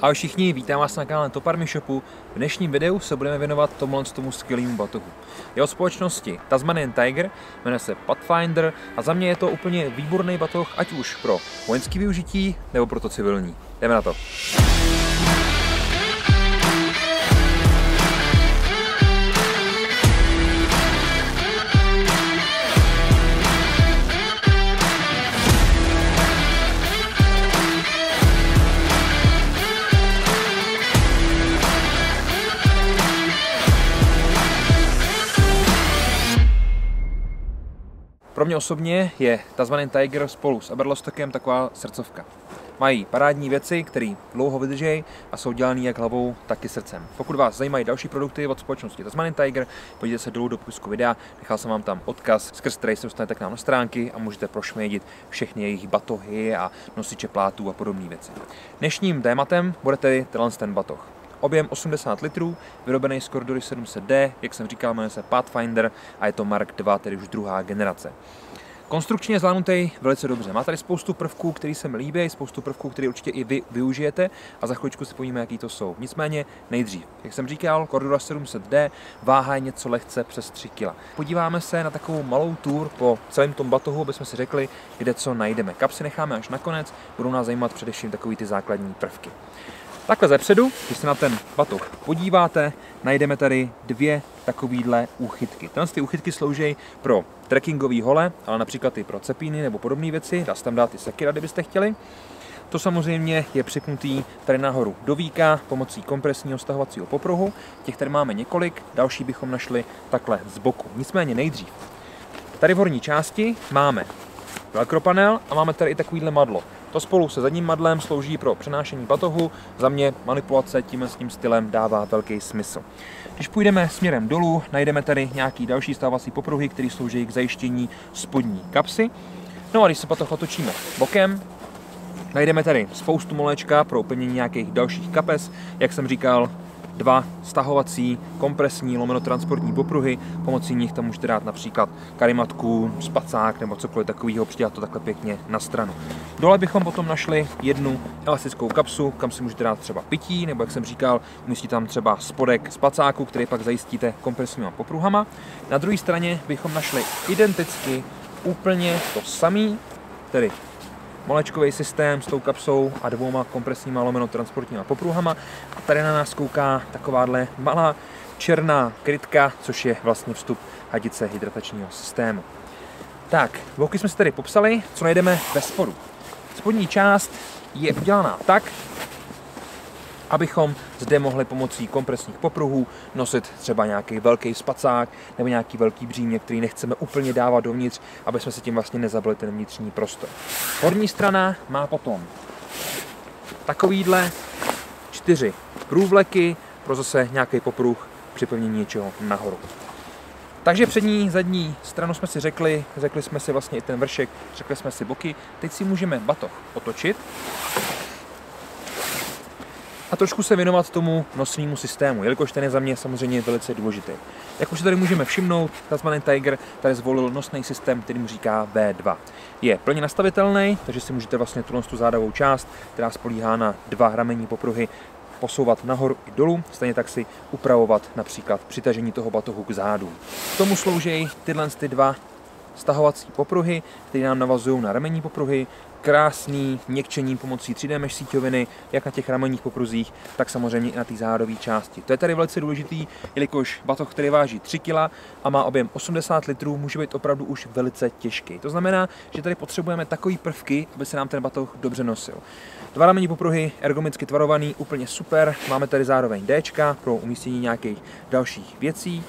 Ahoj všichni, vítám vás na kanále Top Army Shopu. V dnešním videu se budeme věnovat tomu skvělému batohu. Je od společnosti Tasmanian Tiger, jmenuje se Pathfinder a za mě je to úplně výborný batoh, ať už pro vojenské využití nebo pro to civilní. Jdeme na to. Pro mě osobně je Tasmanian Tiger spolu s Aberlostockem taková srdcovka. Mají parádní věci, které dlouho vydrží a jsou dělané jak hlavou, tak i srdcem. Pokud vás zajímají další produkty od společnosti Tasmanian Tiger, podívejte se dolů do popisku videa, nechal jsem vám tam odkaz, skrz který se dostanete k nám na stránky a můžete prošmědit všechny jejich batohy a nosiče plátů a podobné věci. Dnešním tématem bude tedy ten batoh. Objem 80 litrů, vyrobený z Corduroy 700D, jak jsem říkal, jmenuje se Pathfinder a je to Mark II, tedy už druhá generace. Konstrukčně zvládnutý velice dobře. Má tady spoustu prvků, které se mi líbí, spoustu prvků, které určitě i vy využijete a za chvíličku si povíme, jaký to jsou. Nicméně nejdřív, jak jsem říkal, Corduroy 700D, váha je něco lehce přes 3 kg. Podíváme se na takovou malou tour po celém tom batohu, aby jsme si řekli, kde co najdeme. Kapsy necháme až nakonec, budou nás zajímat především takový ty základní prvky. Takhle zepředu, když se na ten batoh podíváte, najdeme tady dvě takovýhle úchytky. Ty úchytky slouží pro trekkingové hole, ale například i pro cepíny nebo podobné věci. Dá se tam dát i sekira, kdybyste chtěli. To samozřejmě je připnutý tady nahoru do víka pomocí kompresního stahovacího popruhu. Těch tady máme několik, další bychom našli takhle z boku. Nicméně nejdřív. Tady v horní části máme velkropanel a máme tady i takovýhle madlo. To spolu se zadním madlem slouží pro přenášení batohu. Za mě manipulace tímhle s tím stylem dává velký smysl. Když půjdeme směrem dolů, najdeme tady nějaký další stavovací popruhy, které slouží k zajištění spodní kapsy. No a když se batoh otočíme bokem, najdeme tady spoustu molečka pro upevnění nějakých dalších kapes. Jak jsem říkal, dva stahovací, kompresní, transportní popruhy, pomocí nich tam můžete dát například karimatku, spacák nebo cokoliv takového, přidělat to takhle pěkně na stranu. Dole bychom potom našli jednu elastickou kapsu, kam si můžete dát třeba pití, nebo jak jsem říkal, umístíte tam třeba spodek spacáku, který pak zajistíte kompresníma popruhama. Na druhé straně bychom našli identicky úplně to samý, tedy molečkový systém s tou kapsou a dvouma kompresníma transportníma popruhama. A tady na nás kouká takováhle malá černá krytka, což je vlastně vstup hadice hydratačního systému. Tak, boky jsme si tady popsali, co najdeme ve spodu. Spodní část je udělaná tak, abychom zde mohli pomocí kompresních popruhů nosit třeba nějaký velký spacák nebo nějaký velký břímě, který nechceme úplně dávat dovnitř, aby jsme si tím vlastně nezabili ten vnitřní prostor. Horní strana má potom takovýhle 4 průvleky pro zase nějaký popruh připevnění něčeho nahoru. Takže přední, zadní stranu jsme si řekli jsme si vlastně i ten vršek, řekli jsme si boky. Teď si můžeme batoh otočit a trošku se věnovat tomu nosnému systému, jelikož ten je za mě samozřejmě velice důležitý. Jak už se tady můžeme všimnout, Tasmanian Tiger tady zvolil nosný systém, který mu říká V2. Je plně nastavitelný, takže si můžete vlastně tu zádovou část, která spolíhá na 2 ramenní popruhy, posouvat nahoru i dolů, stejně tak si upravovat například přitažení toho batohu k zádu. K tomu slouží tyhle 2 stahovací popruhy, které nám navazují na ramenní popruhy, krásný měkčení pomocí 3D mesh síťoviny, jak na těch ramenních popruzích, tak samozřejmě i na té zádové části. To je tady velice důležitý, jelikož batoh, který váží 3 kg a má objem 80 litrů, může být opravdu už velice těžký. To znamená, že tady potřebujeme takové prvky, aby se nám ten batoh dobře nosil. 2 ramenní popruhy, ergonomicky tvarovaný, úplně super. Máme tady zároveň D pro umístění nějakých dalších věcí.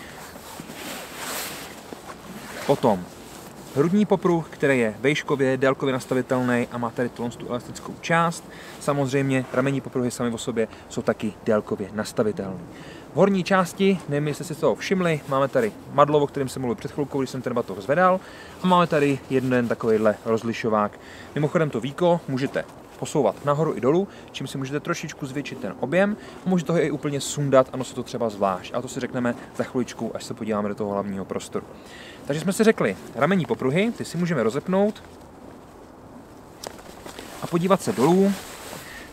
Potom hrudní popruh, který je vejškově, délkově nastavitelný a má tady tu elastickou část. Samozřejmě ramenní popruhy sami o sobě jsou taky délkově nastavitelné. V horní části, nevím, jestli si toho všimli, máme tady madlo, o kterém jsem mluvil před chvilkou, když jsem ten batoh zvedal, a máme tady jeden takovýhle rozlišovák. Mimochodem to víko můžete posouvat nahoru i dolů, čím si můžete trošičku zvětšit ten objem a můžete ho i úplně sundat a nosit to třeba zvlášť. A to si řekneme za chviličku, až se podíváme do toho hlavního prostoru. Takže jsme si řekli, ramenní popruhy, ty si můžeme rozepnout a podívat se dolů.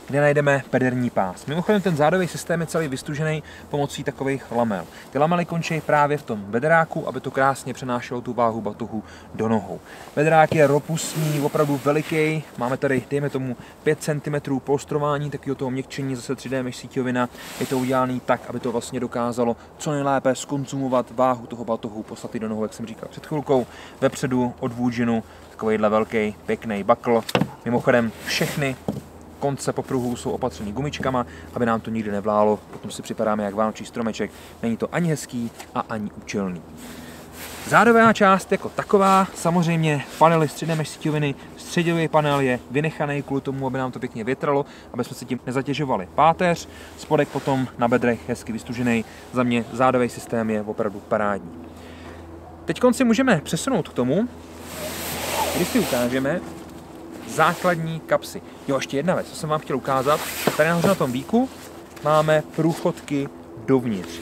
kde najdeme pederní pás. Mimochodem ten zádový systém je celý vystužený pomocí takových lamel. Ty lamely končí právě v tom bederáku, aby to krásně přenášelo tu váhu batohu do nohou. Bederák je robustní, opravdu veliký. Máme tady, dejme tomu, 5 cm polstrování, takového toho měkčení, zase 3D mesh síťovina. Je to udělané tak, aby to vlastně dokázalo co nejlépe zkonzumovat váhu toho batohu, poslat do nohou, jak jsem říkal před chvilkou. Vepředu od Woojinu takovýhle velký, pěkný bakl. Mimochodem všechny konce popruhů jsou opatřeny gumičkama, aby nám to nikdy nevlálo, potom si připadáme jak vánoční stromeček. Není to ani hezký a ani účelný. Zádová část jako taková, samozřejmě panely z 3D mesh síťoviny, středový panel je vynechaný kvůli tomu, aby nám to pěkně větralo, aby jsme si tím nezatěžovali páteř. Spodek potom na bedrech hezky vystužený. Za mě zádový systém je opravdu parádní. Teď si můžeme přesunout k tomu, když si ukážeme základní kapsy. Jo, ještě jedna věc, co jsem vám chtěl ukázat. Tady nahoře na tom víku máme průchodky dovnitř.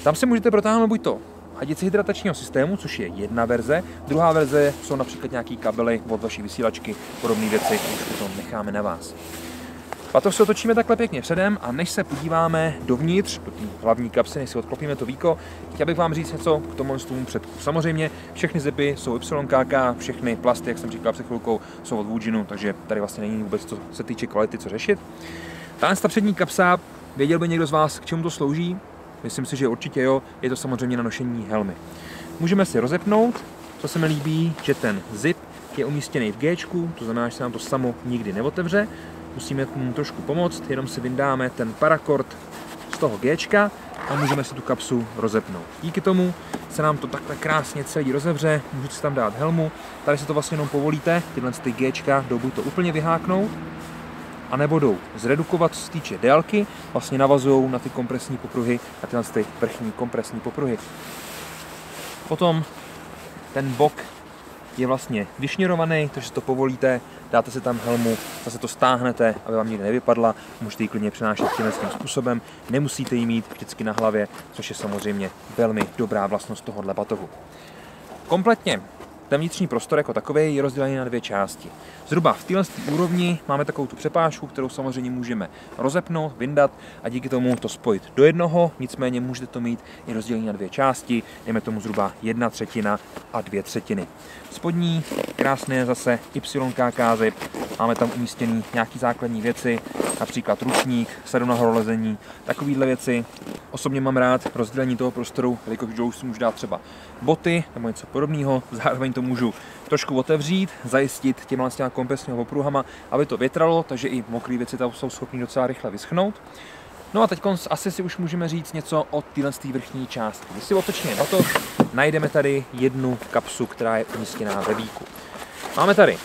Tam si můžete protáhnout buď to hadici hydratačního systému, což je jedna verze. Druhá verze jsou například nějaký kabely od vaší vysílačky, podobné věci, už potom necháme na vás. Batoh se otočíme takhle pěkně předem a než se podíváme dovnitř, do té hlavní kapsy, než si odklopíme to víko, chtěl bych vám říct něco k tomu předku. Samozřejmě všechny zipy jsou YKK, všechny plasty, jak jsem říkal před chvilkou, jsou od Woojinu, takže tady vlastně není vůbec, co se týče kvality, co řešit. Ta přední kapsa, věděl by někdo z vás, k čemu to slouží? Myslím si, že určitě jo, je to samozřejmě na nošení helmy. Můžeme si rozepnout, co se mi líbí, že ten zip je umístěný v Gčku, to znamená, že se nám to samo nikdy neotevře. Musíme mu trošku pomoct, jenom si vyndáme ten parakord z toho Gčka a můžeme si tu kapsu rozepnout. Díky tomu se nám to takhle krásně celý rozevře, můžete si tam dát helmu, tady se to vlastně jenom povolíte, tyhle ty Gčka jdou buď to úplně vyháknout, anebo jdou zredukovat, co se týče délky, vlastně navazují na ty kompresní popruhy, na tyhle ty vrchní kompresní popruhy. Potom ten bok je vlastně vyšněrovaný, takže to povolíte, dáte si tam helmu, zase to stáhnete, aby vám nikdy nevypadla, můžete ji klidně přenášet tímhle způsobem, nemusíte ji mít vždycky na hlavě, což je samozřejmě velmi dobrá vlastnost tohohle batohu. Kompletně ten vnitřní prostor jako takový je rozdělený na dvě části. Zhruba v téhle úrovni máme takovou tu přepážku, kterou samozřejmě můžeme rozepnout, vyndat a díky tomu to spojit do jednoho, nicméně můžete to mít i rozdělený na dvě části, dejme tomu zhruba 1/3 a 2/3. Spodní krásné zase YKK zip, máme tam umístěný nějaký základní věci, například ručník, sedu na horolezení, takovéhle věci. Osobně mám rád rozdělení toho prostoru, jelikož dolů si můžu dát třeba boty nebo něco podobného, zároveň to můžu trošku otevřít, zajistit těma kompresními popruhama, aby to větralo, takže i mokré věci tam jsou schopné docela rychle vyschnout. No a teď asi si už můžeme říct něco o téhle vrchní části. Když si otočíme batoh, najdeme tady jednu kapsu, která je umístěná ve víku. Máme tady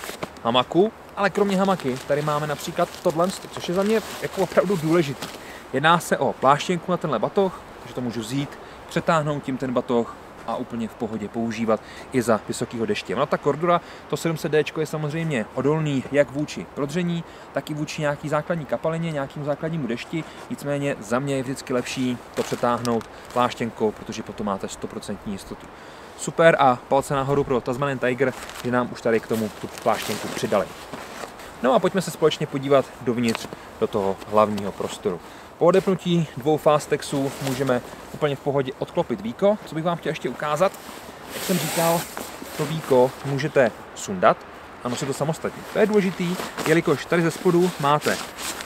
hamaku, ale kromě hamaky tady máme například tohle, což je za mě jako opravdu důležitý. Jedná se o pláštěnku na tenhle batoh, takže to můžu vzít, přetáhnout tím ten batoh a úplně v pohodě používat i za vysokého deště. No ta Cordura, to 700D je samozřejmě odolný jak vůči prodření, tak i vůči nějaký základní kapalině, nějakému základnímu dešti, nicméně za mě je vždycky lepší to přetáhnout pláštěnkou, protože potom máte 100% jistotu. Super a palce nahoru pro Tasmanian Tiger, že nám už tady k tomu tu pláštěnku přidali. No a pojďme se společně podívat dovnitř do toho hlavního prostoru. Po odepnutí dvou Fastexů můžeme úplně v pohodě odklopit víko. Co bych vám chtěl ještě ukázat, jak jsem říkal, to víko můžete sundat a nosit to samostatně. To je důležitý, jelikož tady ze spodu máte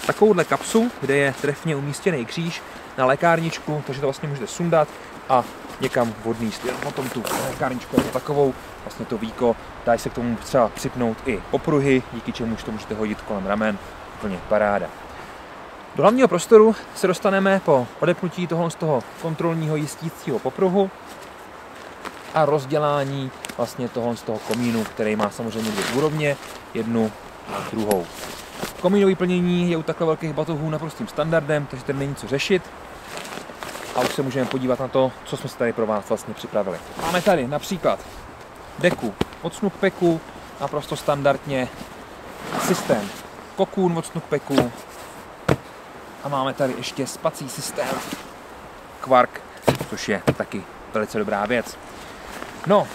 takovouhle kapsu, kde je trefně umístěný kříž na lékárničku, takže to vlastně můžete sundat a někam odníst. Jen potom tu lékárničku jako takovou, vlastně to víko, dá se k tomu třeba připnout i popruhy, díky čemuž to můžete hodit kolem ramen, úplně paráda. Do hlavního prostoru se dostaneme po odepnutí z toho kontrolního jistícího popruhu a rozdělání vlastně z toho komínu, který má samozřejmě dvě úrovně, jednu a druhou. Komínové plnění je u takhle velkých batohů naprostým standardem, takže tady není co řešit. A už se můžeme podívat na to, co jsme si tady pro vás vlastně připravili. Máme tady například deku od Snookpeku, naprosto standardně systém Cocoon od Snookpeku. A máme tady ještě spací systém Quark, což je taky velice dobrá věc. No,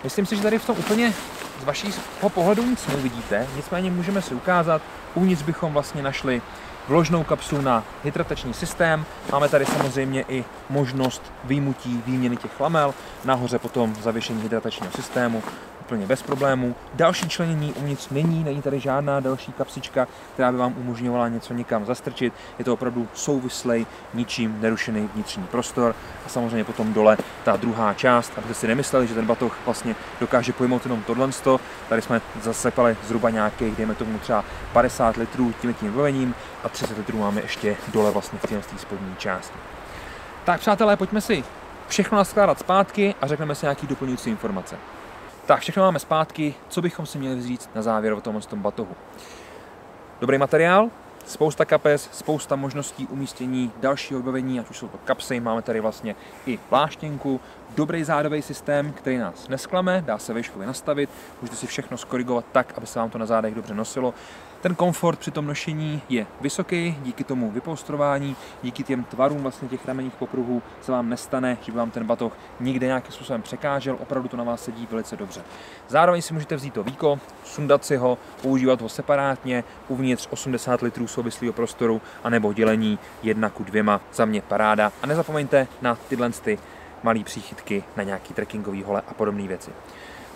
myslím si, že tady v tom úplně z vašeho pohledu nic neuvidíte, nicméně můžeme si ukázat, Uvnitř bychom vlastně našli vložnou kapsulu na hydratační systém. Máme tady samozřejmě i možnost vyjmutí výměny těch lamel. Nahoře potom zavěšení hydratačního systému úplně bez problémů. Další členění uvnitř není tady žádná další kapsička, která by vám umožňovala něco někam zastrčit. Je to opravdu souvislej, ničím nerušený vnitřní prostor. A samozřejmě potom dole ta druhá část, abyste si nemysleli, že ten batoh vlastně dokáže pojmout jenom tohle. Tady jsme zasepali zhruba nějakých, dejme tomu třeba 50 litrů tím vybavením a 30 litrů máme ještě dole vlastně v té spodní části. Tak přátelé, pojďme si všechno naskládat zpátky a řekneme si nějaký doplňující informace. Tak, všechno máme zpátky, co bychom si měli říct na závěr o tom batohu. Dobrý materiál, spousta kapes, spousta možností umístění dalšího vybavení, ať už jsou to kapsy, máme tady vlastně i pláštěnku, dobrý zádový systém, který nás nesklame, dá se výškově nastavit, můžete si všechno skorigovat tak, aby se vám to na zádech dobře nosilo. Ten komfort při tom nošení je vysoký, díky tomu vypolstrování, díky těm tvarům vlastně těch ramenních popruhů se vám nestane, že by vám ten batoh nikde nějakým způsobem překážel, opravdu to na vás sedí velice dobře. Zároveň si můžete vzít to víko, sundat si ho, používat ho separátně, uvnitř 80 litrů souvislého prostoru, anebo dělení 1:2, za mě paráda. A nezapomeňte na tyhle malé příchytky na nějaký trekkingový hole a podobné věci.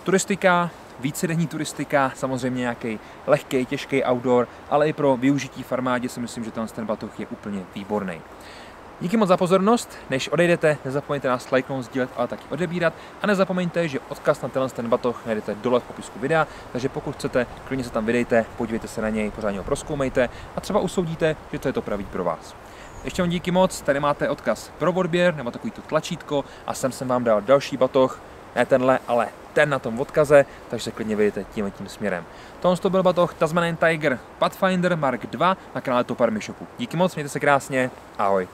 Turistika, vícedenní turistika, samozřejmě nějaký lehký, těžký outdoor, ale i pro využití v armádě si myslím, že ten batoh je úplně výborný. Díky moc za pozornost, než odejdete, nezapomeňte nás lajknout, sdílet, ale taky odebírat a nezapomeňte, že odkaz na ten batoh najdete dole v popisku videa, takže pokud chcete, klidně se tam vydejte, podívejte se na něj, pořádně ho prozkoumejte a třeba usoudíte, že to je to pravý pro vás. Ještě vám díky moc, tady máte odkaz pro odběr nebo takový to tlačítko a sem jsem vám dal další batoh, ne tenhle, ale ten na tom odkaze, takže se klidně vyjdete tím směrem. Tohle to byl batoh Tasmanian Tiger Pathfinder Mark II na kanále Top Army Shopu. Díky moc, mějte se krásně, ahoj.